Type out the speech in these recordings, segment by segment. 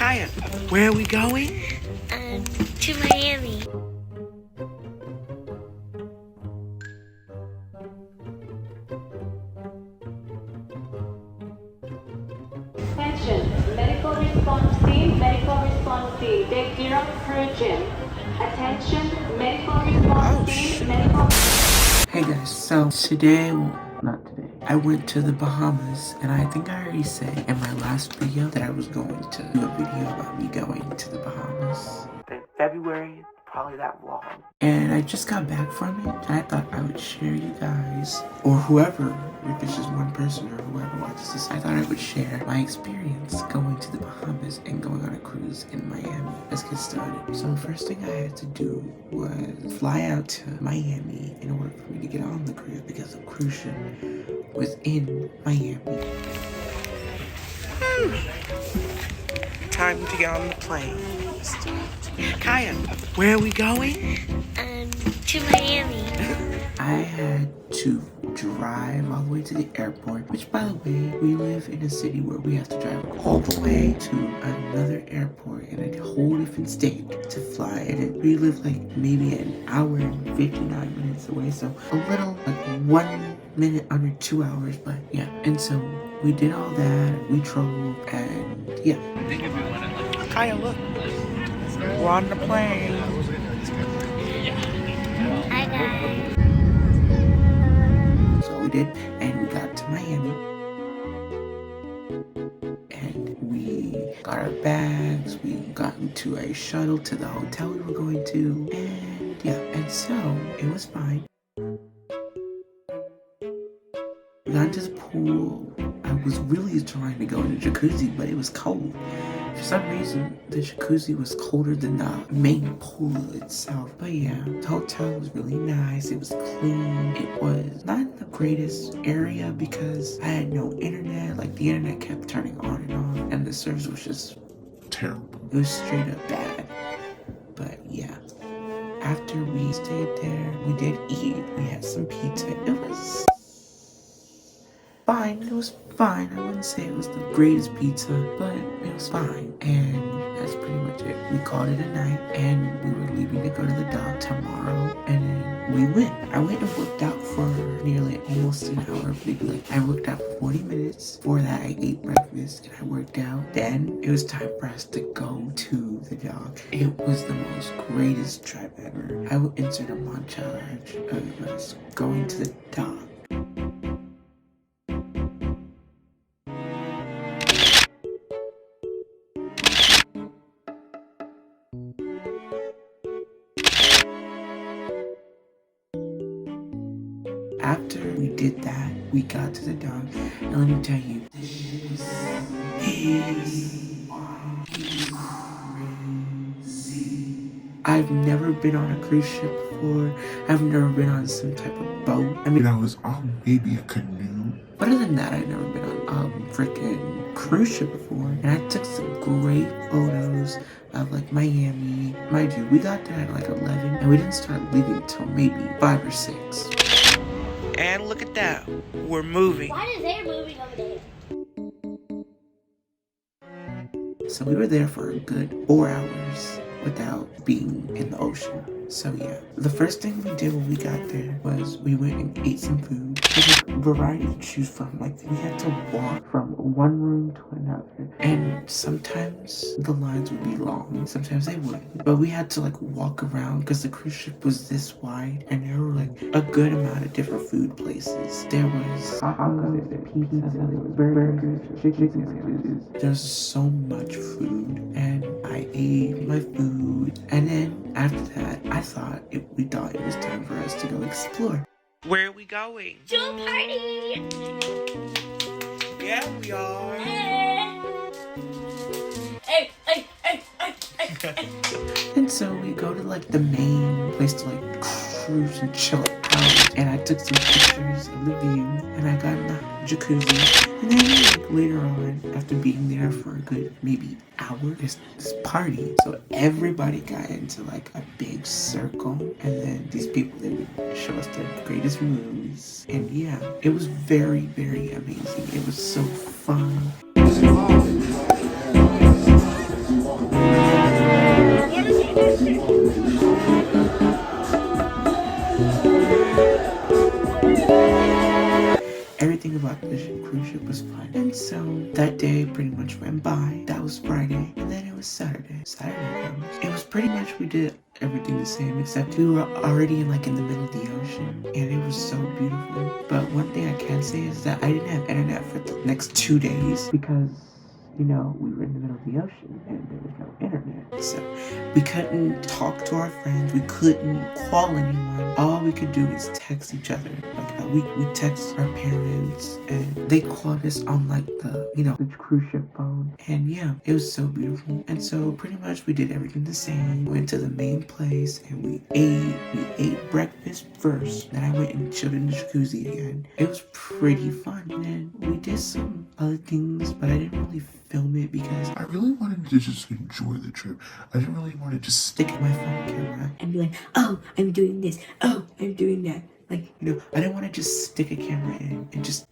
Kaya, where are we going? To Miami. Attention, medical response team, take Europe Virgin. Attention, medical response team, medical... Hey guys, so today, well, not today, I went to the Bahamas, and I think I already said in my last video that I was going to do a video about me going to the Bahamas. In February, probably that vlog. And I just got back from it, and I thought I would share you guys, or whoever, if it's just one person or whoever watches this, I thought I would share my experience going to the Bahamas and going on a cruise in Miami. Let's get started. So the first thing I had to do was fly out to Miami in order for me to get on the cruise because the cruise ship was in Miami. Time to get on the plane. Kaya, where are we going? To Miami. I had to drive all the way to the airport, which, by the way, we live in a city where we have to drive all the way to another airport in a whole different state to fly. And we live like maybe an hour and 59 minutes away, so a little like 1 minute under 2 hours, but yeah. And so we did all that, we drove, and yeah. Kaya, look, we're on the plane. Hi guys. So we did, and we got to Miami, and we got our bags, we got into a shuttle to the hotel we were going to, and yeah, and so it was fine. We got into the pool. I was really trying to go in the jacuzzi, but it was cold. For some reason, the jacuzzi was colder than the main pool itself. But yeah, the hotel was really nice. It was clean. It was not the greatest area because I had no internet. Like, the internet kept turning on and off, and the service was just terrible. It was straight up bad. But yeah, after we stayed there, we did eat. We had some pizza. It was fine. It was fine. I wouldn't say it was the greatest pizza, but it was fine. And that's pretty much it. We called it a night, and we were leaving to go to the dock tomorrow, and then we went. I went and worked out for nearly almost an hour. Maybe like I worked out for 40 minutes. Before that, I ate breakfast and I worked out. Then it was time for us to go to the dock. It was the most greatest trip ever. I will insert a montage of us going to the dock. After we did that, we got to the dock, and let me tell you, this shit was crazy. I've never been on a cruise ship before. I've never been on some type of boat. I mean, I was on maybe a canoe. But other than that, I've never been on a freaking cruise ship before. And I took some great photos of like Miami. Mind you, we got there at like 11, and we didn't start leaving until maybe 5 or 6. And look at that, we're moving. Why is there moving over there? So we were there for a good 4 hours without being in the ocean. So yeah, the first thing we did when we got there was we went and ate some food. There's a variety to choose from. Like, we had to walk from one room to another, and sometimes the lines would be long, sometimes they wouldn't. But we had to like walk around because the cruise ship was this wide, and there were like a good amount of different food places. There was tacos, pizzas, there was burgers, chicken. There's so much food, and I ate my food, and then after that, we thought it was time for us to go explore. Where are we going? To a party! Yeah, we are. Hey. And so we go to like the main place to like cruise and chill out. And I took some pictures of the view, and I got in the jacuzzi. And then like later on, after being there for a good maybe hour, there's this party. So everybody got into like a big circle, and then these people, they would show us their greatest moves. And yeah, it was very, very amazing. It was so fun. day pretty much went by. That was Friday, and then it was Saturday. Saturday comes. It was pretty much, we did everything the same, except we were already in the middle of the ocean, and it was so beautiful. But one thing I can say is that I didn't have internet for the next 2 days because, we were in the middle of the ocean and there was no internet. So we couldn't talk to our friends. We couldn't call anyone. All we could do is text each other. We text our parents and they called us on the cruise ship phone. And yeah, it was so beautiful. And so pretty much we did everything the same. Went to the main place and we ate breakfast first. Then I went and chilled in the jacuzzi again. It was pretty fun. And then we did some other things, but I didn't really film it because I really wanted to just enjoy the trip. I didn't really want to just stick at my phone camera and be like, oh, I'm doing this, oh, I'm doing that. I didn't want to just stick a camera in and just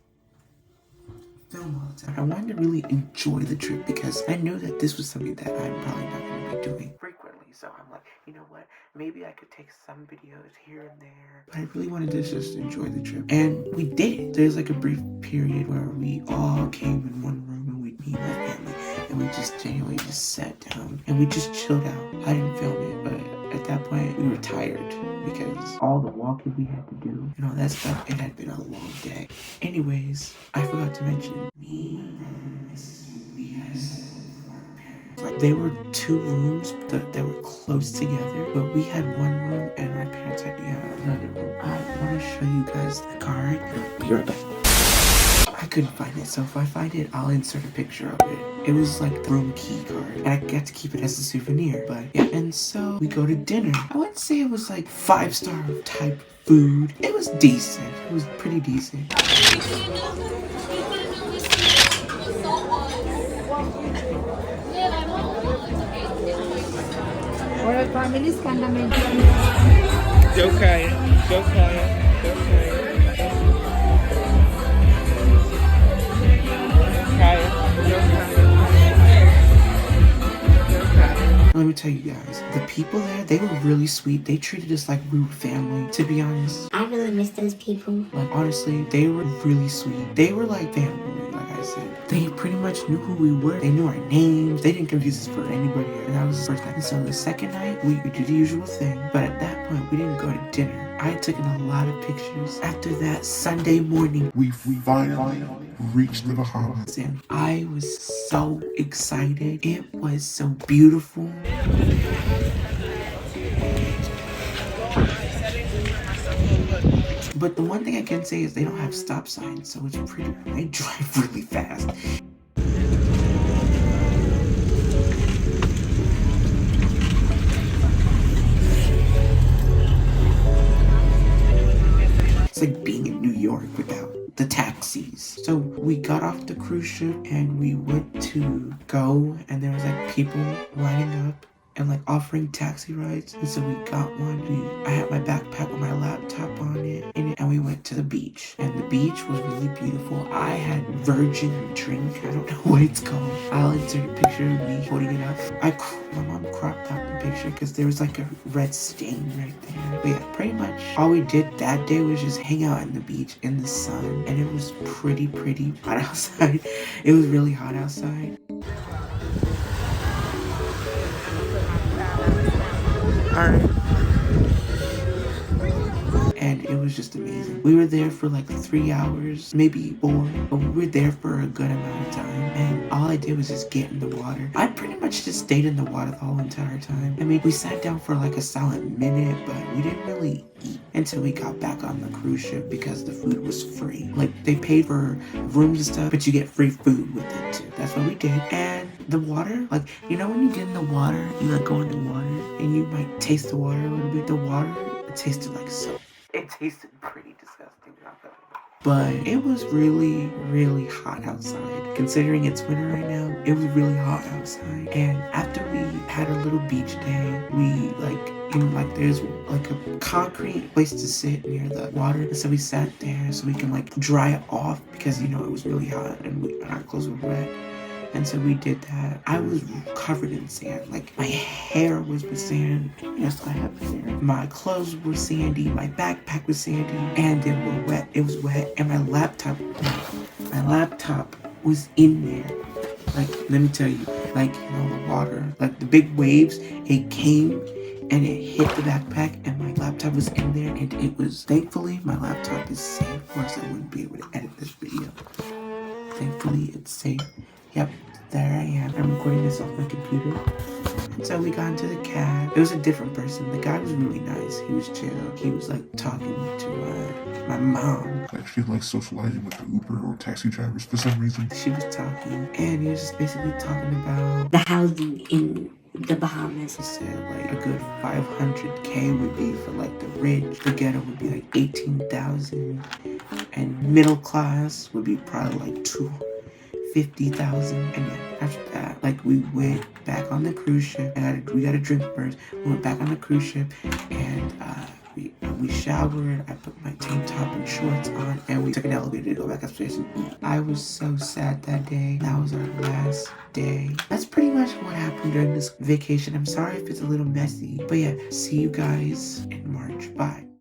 film all the time. I wanted to really enjoy the trip because I knew that this was something that I'm probably not going to be doing frequently. So I'm like, you know what? Maybe I could take some videos here and there. But I really wanted to just enjoy the trip. And we did it. There's a brief period where we all came in one room and me and my family. And we just genuinely just sat down and we just chilled out. I didn't film it, but at that point we were tired because all the walking we had to do and all that stuff, it had been a long day. Anyways, I forgot to mention, me, my brother, and my sister, we had something from our parents. There were 2 rooms that were close together, but we had one room and my parents had another room. I want to show you guys the card. Be right back. I couldn't find it, so if I find it, I'll insert a picture of it. It was the room key card, and I get to keep it as a souvenir, but yeah. And so we go to dinner. I wouldn't say it was 5-star type food. It was decent. It was pretty decent. Or families can naman. Don't cry. Don't cry. Don't cry. Let me tell you guys, the people there, they were really sweet. They treated us like we were family, to be honest. I really miss those people. Honestly, they were really sweet. They were like family, like I said. They pretty much knew who we were. They knew our names. They didn't confuse us for anybody. And that was the first night. And so the second night, we did the usual thing. But at that point, we didn't go to dinner. I had taken a lot of pictures. After that Sunday morning, we finally reached the Bahamas. And I was so excited. It was so beautiful. But the one thing I can say is they don't have stop signs, so it's pretty. They drive really fast. It's like being in New York without the taxis. So we got off the cruise ship and we went to go, and there was people lining up and offering taxi rides. And so we got one. I had my backpack with my laptop on it and we went to the beach. And the beach was really beautiful. I had virgin drink. I don't know what it's called. I'll insert a picture of me holding it up. My mom cropped out the picture because there was a red stain right there. But yeah, pretty much all we did that day was just hang out on the beach in the sun. And it was pretty hot outside. It was really hot outside. Alright. And it was just amazing. We were there for 3 hours, maybe 4, but we were there for a good amount of time. And all I did was just get in the water. I pretty much just stayed in the water the whole entire time. I mean, we sat down for a solid minute, but we didn't really eat until we got back on the cruise ship because the food was free. They paid for rooms and stuff, but you get free food with it too. That's what we did. And the water, when you get in the water, you go in the water and you might taste the water a little bit. The water, it tasted like soap. It tasted pretty disgusting. But it was really hot outside. Considering it's winter right now, it was really hot outside. And after we had a little beach day, we there's a concrete place to sit near the water. And so we sat there so we can dry it off because it was really hot and our clothes were wet. And so we did that. I was covered in sand. My hair was with sand. Yes, I have hair. My clothes were sandy. My backpack was sandy. And they were wet. It was wet. And my laptop was in there. Like, let me tell you, like, you know, the water, like the big waves, it came and it hit the backpack and my laptop was in there and it was, thankfully, my laptop is safe, or else I wouldn't be able to edit this video. Thankfully, it's safe. Yep, there I am. I'm recording this off my computer. And so we got into the cab. It was a different person. The guy was really nice. He was chill. He was like talking to my mom. I feel like socializing with the Uber or taxi drivers for some reason. She was talking, and he was just basically talking about The housing in the Bahamas. he said like a good 500K would be for like the rich. The ghetto would be like 18,000, and middle class would be probably like 250,000. And yeah, after that, like we went back on the cruise ship, and we got a drink first. We went back on the cruise ship, and we showered. I put my tank top and shorts on, and we took an elevator to go back upstairs and eat. I was so sad that day. That was our last day. That's pretty much what happened during this vacation. I'm sorry if it's a little messy, but yeah, see you guys in March. Bye.